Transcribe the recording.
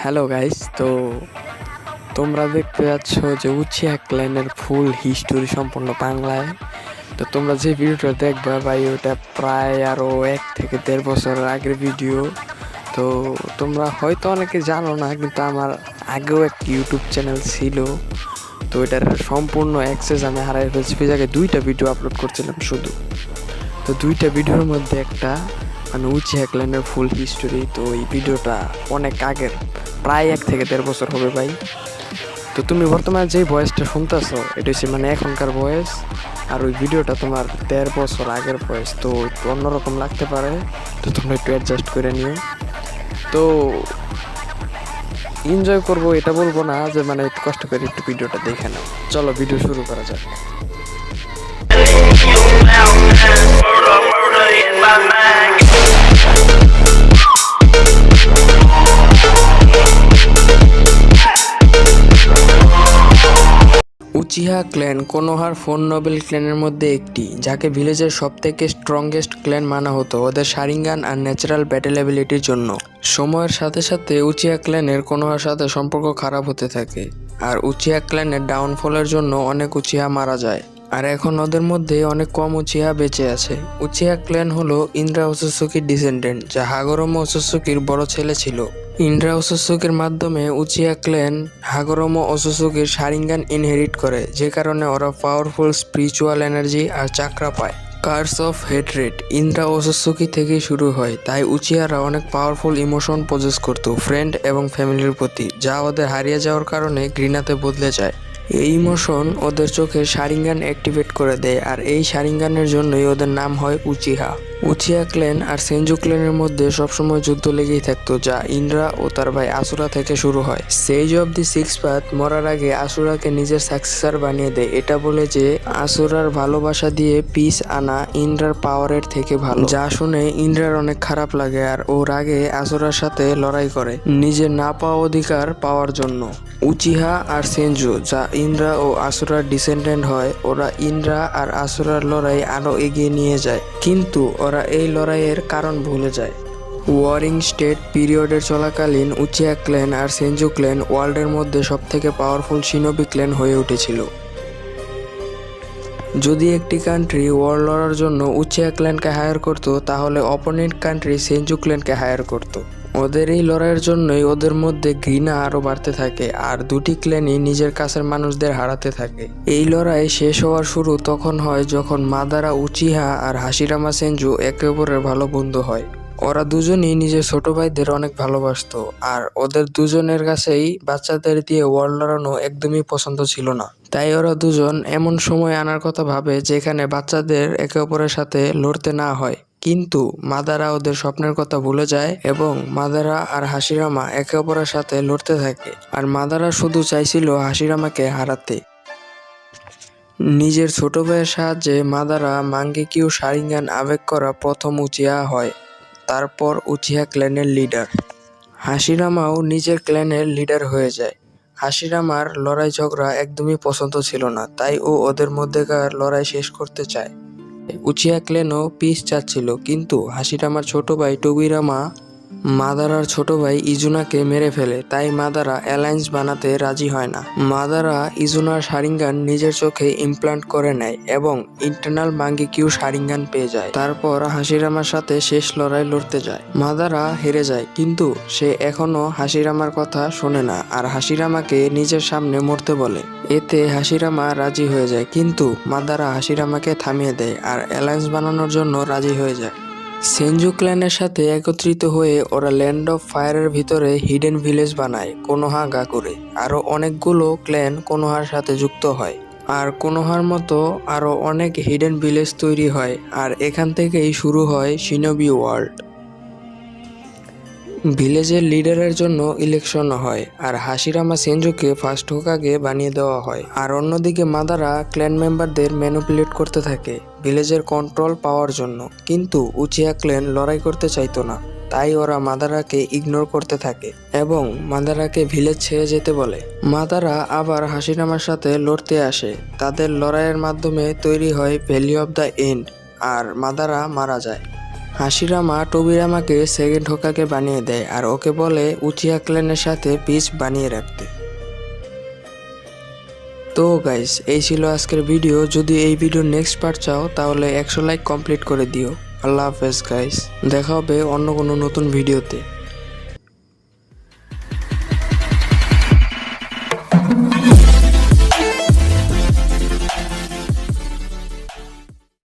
Hello guys, তো তোমরা দেখতে যাচ্ছ যে উচিয়া ক্ল্যানের ফুল হিস্টোরি সম্পূর্ণ বাংলায়। তো তোমরা যে ভিডিওটা দেখবা ভাই, ওটা প্রায় আরও 1 থেকে 1.5 বছর আগের ভিডিও। তো তোমরা হয়তো অনেকে জানো না, কিন্তু আমার আগেও একটি ইউটিউব চ্যানেল ছিল। তো এটার সম্পূর্ণ অ্যাক্সেস আমি হারাই ফেলছি। ওই জায়গায় 2টা ভিডিও আপলোড করছিলাম শুধু। তো 2টা ভিডিওর মধ্যে একটা মানে উচিয়া ক্ল্যানের ফুল হিস্টোরি। তো এই ভিডিওটা অনেক আগের, প্রায় 1 থেকে 1.5 বছর হবে ভাই। তো তুমি বর্তমানে যে ভয়েসটা শুনতেছো, এটা হচ্ছে মানে এখনকার ভয়েস। আর ওই ভিডিওটা তোমার 1.5 বছর আগের ভয়েস, তো একটু অন্যরকম লাগতে পারে। তো তোমরা একটু অ্যাডজাস্ট করে নিও। তো এনজয় করবো এটা বলবো না, যে মানে একটু কষ্ট করে একটু ভিডিওটা দেখে নাও। চলো ভিডিও শুরু করা যাক। উচিহা ক্ল্যান কোনোহার 4 নোবেল ক্ল্যানের মধ্যে একটি, যাকে ভিলেজের সবথেকে স্ট্রংগেস্ট ক্ল্যান মানা হতো ওদের শারিঙ্গান আর ন্যাচারাল ব্যাটেল অ্যাবিলিটির জন্য। সময়ের সাথে সাথে উচিহা ক্ল্যানের কোনোহার সাথে সম্পর্ক খারাপ হতে থাকে, আর উচিহা ক্ল্যানের ডাউনফলের জন্য অনেক উচিহা মারা যায়। আর এখন ওদের মধ্যে অনেক কম উচিহা বেঁচে আছে। উচিহা ক্ল্যান হলো ইন্দ্রা ওসুসুকির ডিসেন্ডেন্ট, যা হাগরোমো ওসুসুকির বড় ছেলে ছিল। ইন্দ্রা ওসুসুকির মাধ্যমে উচিহা ক্ল্যান হাগরোমো ওসুসুকির শারিঙ্গান ইনহেরিট করে, যে কারণে ওরা পাওয়ারফুল স্পিরিচুয়াল এনার্জি আর চাকরা পায়। কার্স অফ হেট্রেড ইন্দ্রা ওসুসুকি থেকেই শুরু হয়, তাই উচিহারা অনেক পাওয়ারফুল ইমোশন পজেস করত ফ্রেন্ড এবং ফ্যামিলির প্রতি, যা ওদের হারিয়ে যাওয়ার কারণে ঘৃণাতে বদলে যায়। এই ইমোশন ওদের চোখে শারিঙ্গান অ্যাক্টিভেট করে দেয়, আর এই শারিঙ্গানের জন্যই ওদের নাম হয় উচিহা। উচিহা ক্ল্যান আর সেনজু ক্ল্যানের মধ্যে সবসময় যুদ্ধ লেগেই থাকতো, যা ইন্দ্রা ও তার ভাই আসুরা থেকে শুরু হয়। সেজ অব দি সিক্স পাথ মরার আগে আসুরাকে নিজের সাকসেসর বানিয়ে দেয়, এটা বলে যে আসুরার ভালোবাসা দিয়ে পিস আনা ইন্দ্রার পাওয়ারের থেকে ভালো। যা শুনে ইন্দ্রার অনেক খারাপ লাগে, আর ওর আগে আসুরার সাথে লড়াই করে নিজের না পাওয়া অধিকার পাওয়ার জন্য। উচিহা আর সেনজু, যা ইন্দ্রা ও আসুরার ডিসেন্ডেন্ট হয়, ওরা ইন্দ্রা আর আসুরার লড়াই আরো এগিয়ে নিয়ে যায়, কিন্তু ওরা এই লড়াইয়ের কারণ ভুলে যায়। ওয়ারিং স্টেট পিরিয়ডের চলাকালীন উচিহা ক্ল্যান আর সেনজু ক্ল্যান ওয়ার্ল্ডের মধ্যে সবথেকে পাওয়ারফুল শিনোবি ক্ল্যান হয়ে উঠেছিল। যদি একটি কান্ট্রি ওয়ার লড়ার জন্য উচিহা ক্ল্যানকে হায়ার করতো, তাহলে অপোনেন্ট কান্ট্রি সেনজু ক্ল্যানকে হায়ার করতো। ওদের এই লড়াইয়ের জন্যই ওদের মধ্যে ঘৃণা আরো বাড়তে থাকে, আর দুটি ক্ল্যানই নিজের কাছের মানুষদের হারাতে থাকে। এই লড়াই শেষ হওয়ার শুরু তখন হয় যখন মাদারা উচিহা আর হাশিরামা সেনজু একে অপরের ভালো বন্ধু হয়। ওরা দুজনই নিজের ছোট ভাইদের অনেক ভালোবাসতো, আর ওদের দুজনের কাছেই বাচ্চাদের দিয়ে ওয়ার লড়ানো একদমই পছন্দ ছিল না। তাই ওরা দুজন এমন সময় আনার কথা ভাবে যেখানে বাচ্চাদের একে অপরের সাথে লড়তে না হয়। কিন্তু মাদারা ওদের স্বপ্নের কথা ভুলে যায় এবং মাদারা আর হাশিরামা একে অপরের সাথে লড়তে থাকে। আর মাদারা শুধু চাইছিল হাশিরামাকে হারাতে। নিজের ছোট ভাইয়ের সাহায্যে মাদারা মাঙ্গেকিউ শারিঙ্গান আবেগ করা প্রথম উচিহা হয়, তারপর উচিহা ক্ল্যানের লিডার। হাশিরামাও নিজের ক্ল্যানের লিডার হয়ে যায়। হাশিরামার লড়াই ঝগড়া একদমই পছন্দ ছিল না, তাই ও ওদের মধ্যেকার লড়াই শেষ করতে চায়। উচিহা ক্ল্যানও পিস চাচ্ছিল, কিন্তু হাশিরামার ছোট ভাই টবিরামা মাদারার ছোট ভাই ইজুনাকে মেরে ফেলে, তাই মাদারা অ্যালায়েন্স বানাতে রাজি হয় না। মাদারা ইজুনার শারিঙ্গান নিজের চোখে ইমপ্লান্ট করে নেয় এবং ইন্টারনাল মাঙ্গেকিউ শারিঙ্গান পেয়ে যায়। তারপর হাশিরামার সাথে শেষ লড়াই লড়তে যায়। মাদারা হেরে যায়, কিন্তু সে এখনো হাশিরামার কথা শোনে না, আর হাশিরামাকে নিজের সামনে মরতে বলে। এতে হাশিরামা রাজি হয়ে যায়, কিন্তু মাদারা হাশিরামাকে থামিয়ে দেয় আর অ্যালায়েন্স বানানোর জন্য রাজি হয়ে যায়। সেনজু ক্ল্যানের সাথে একত্রিত হয়ে ওরা ল্যান্ড অফ ফায়ারের ভিতরে হিডেন ভিলেজ বানায় কোনোহা গাকুরে। আরও অনেকগুলো ক্ল্যান কোনোহার সাথে যুক্ত হয়, আর কোনোহার মতো আরও অনেক হিডেন ভিলেজ তৈরি হয়, আর এখান থেকেই শুরু হয় শিনোবি ওয়ার্ল্ড। ভিলেজের লিডারের জন্য ইলেকশন হয়, আর হাশিরামা সেনজুকে ফার্স্ট হোকাগে বানিয়ে দেওয়া হয়। আর অন্যদিকে মাদারা ক্ল্যান মেম্বারদের ম্যানিপুলেট করতে থাকে ভিলেজের কন্ট্রোল পাওয়ার জন্য, কিন্তু উচিহা ক্ল্যান লড়াই করতে চাইতো না, তাই ওরা মাদারাকে ইগনোর করতে থাকে এবং মাদারাকে ভিলেজ ছেড়ে যেতে বলে। মাদারা আবার হাশিরামার সাথে লড়তে আসে। তাদের লড়াইয়ের মাধ্যমে তৈরি হয় ভ্যালি অফ দ্য এন্ড, আর মাদারা মারা যায়। হাশিরামা টোবিরামাকে সেকেন্ড হোকাকে বানিয়ে দেয় আর ওকে বলে উচিয়া ক্ল্যানের সাথে পিচ বানিয়ে রাখতে। তো গাইস, এই ছিল আজকের ভিডিও। যদি এই ভিডিওর নেক্সট পার্ট চাও তাহলে 100 লাইক কমপ্লিট করে দিও। আল্লাহ হাফেজ গাইস, দেখা হবে অন্য কোনো নতুন ভিডিওতে।